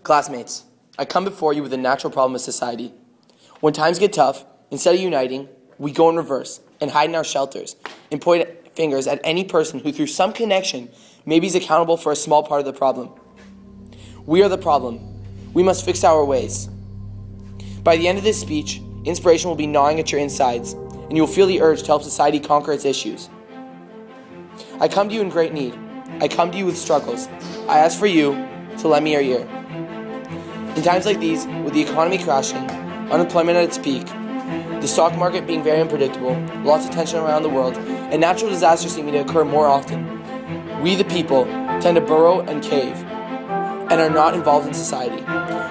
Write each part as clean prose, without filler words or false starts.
Classmates, I come before you with a natural problem of society. When times get tough, instead of uniting, we go in reverse and hide in our shelters and point fingers at any person who through some connection maybe is accountable for a small part of the problem. We are the problem. We must fix our ways. By the end of this speech, inspiration will be gnawing at your insides, and you will feel the urge to help society conquer its issues. I come to you in great need. I come to you with struggles. I ask for you to lend me your ear. In times like these, with the economy crashing, unemployment at its peak, the stock market being very unpredictable, lots of tension around the world, and natural disasters seeming to occur more often, we the people tend to burrow and cave and are not involved in society.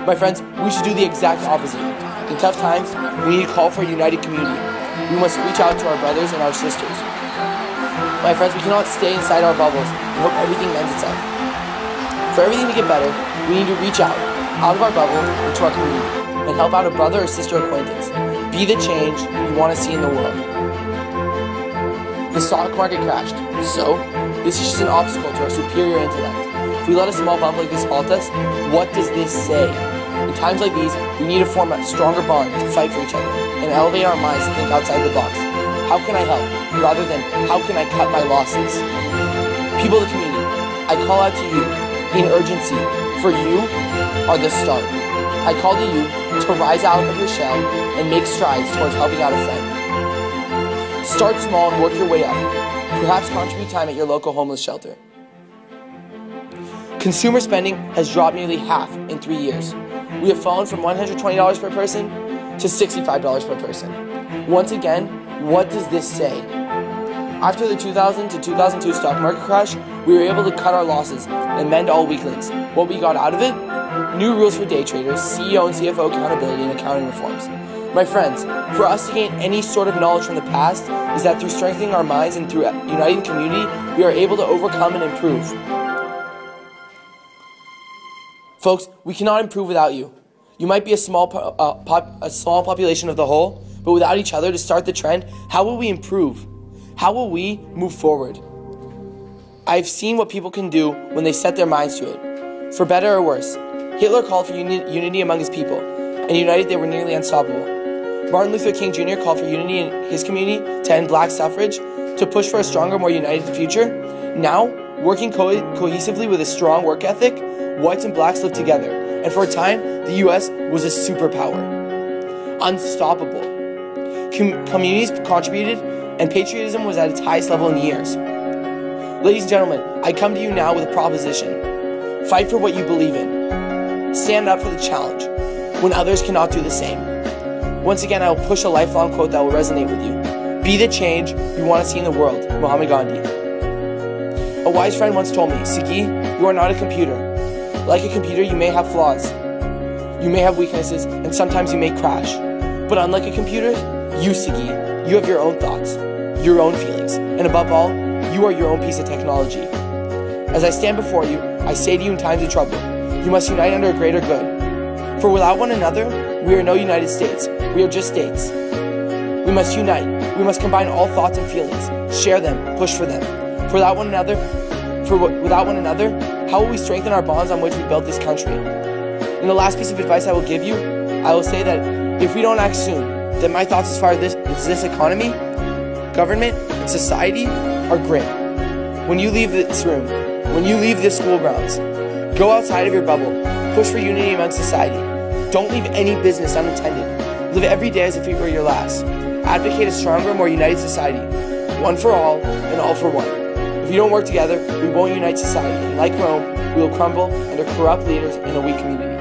My friends, we should do the exact opposite. In tough times, we need to call for a united community. We must reach out to our brothers and our sisters. My friends, we cannot stay inside our bubbles and hope everything mends itself. For everything to get better, we need to reach out of our bubble into our community and help out a brother or sister acquaintance. Be the change you want to see in the world. The stock market crashed, so this is just an obstacle to our superior intellect. If we let a small bump like this halt us, what does this say? In times like these, we need to form a stronger bond to fight for each other and elevate our minds to think outside the box. How can I help, rather than how can I cut my losses? People of the community, I call out to you in urgency, for you are the start. I call to you to rise out of your shell and make strides towards helping out a friend. Start small and work your way up. Perhaps contribute time at your local homeless shelter. Consumer spending has dropped nearly half in 3 years. We have fallen from $120 per person to $65 per person. Once again, what does this say? After the 2000 to 2002 stock market crash, we were able to cut our losses and mend all weaklings. What we got out of it? New rules for day traders, CEO and CFO accountability, and accounting reforms. My friends, for us to gain any sort of knowledge from the past is that through strengthening our minds and through uniting community, we are able to overcome and improve. Folks, we cannot improve without you. You might be a small population of the whole, but without each other to start the trend, how will we improve? How will we move forward? I've seen what people can do when they set their minds to it. For better or worse, Hitler called for unity among his people, and united they were nearly unstoppable. Martin Luther King Jr. called for unity in his community to end black suffrage, to push for a stronger, more united future. Now, working cohesively with a strong work ethic, whites and blacks live together, and for a time, the US was a superpower. Unstoppable. Communities contributed, and patriotism was at its highest level in years. Ladies and gentlemen, I come to you now with a proposition. Fight for what you believe in. Stand up for the challenge when others cannot do the same. Once again, I will push a lifelong quote that will resonate with you. Be the change you want to see in the world, Muhammad Gandhi. A wise friend once told me, Siki, you are not a computer. Like a computer, you may have flaws. You may have weaknesses, and sometimes you may crash. But unlike a computer, you, Siki, you have your own thoughts, your own feelings, and above all, you are your own piece of technology. As I stand before you, I say to you in times of trouble, you must unite under a greater good. For without one another, we are no United States. We are just states. We must unite. We must combine all thoughts and feelings, share them, push for them. Without one another, how will we strengthen our bonds on which we built this country? And the last piece of advice I will give you, I will say that if we don't act soon, then my thoughts as far as this economy, government, and society are grim. When you leave this room, when you leave the school grounds, go outside of your bubble, push for unity among society. Don't leave any business unattended. Live every day as if it were your last. Advocate a stronger, more united society. One for all, and all for one. If we don't work together, we won't unite society. And like Rome, we will crumble under corrupt leaders in a weak community.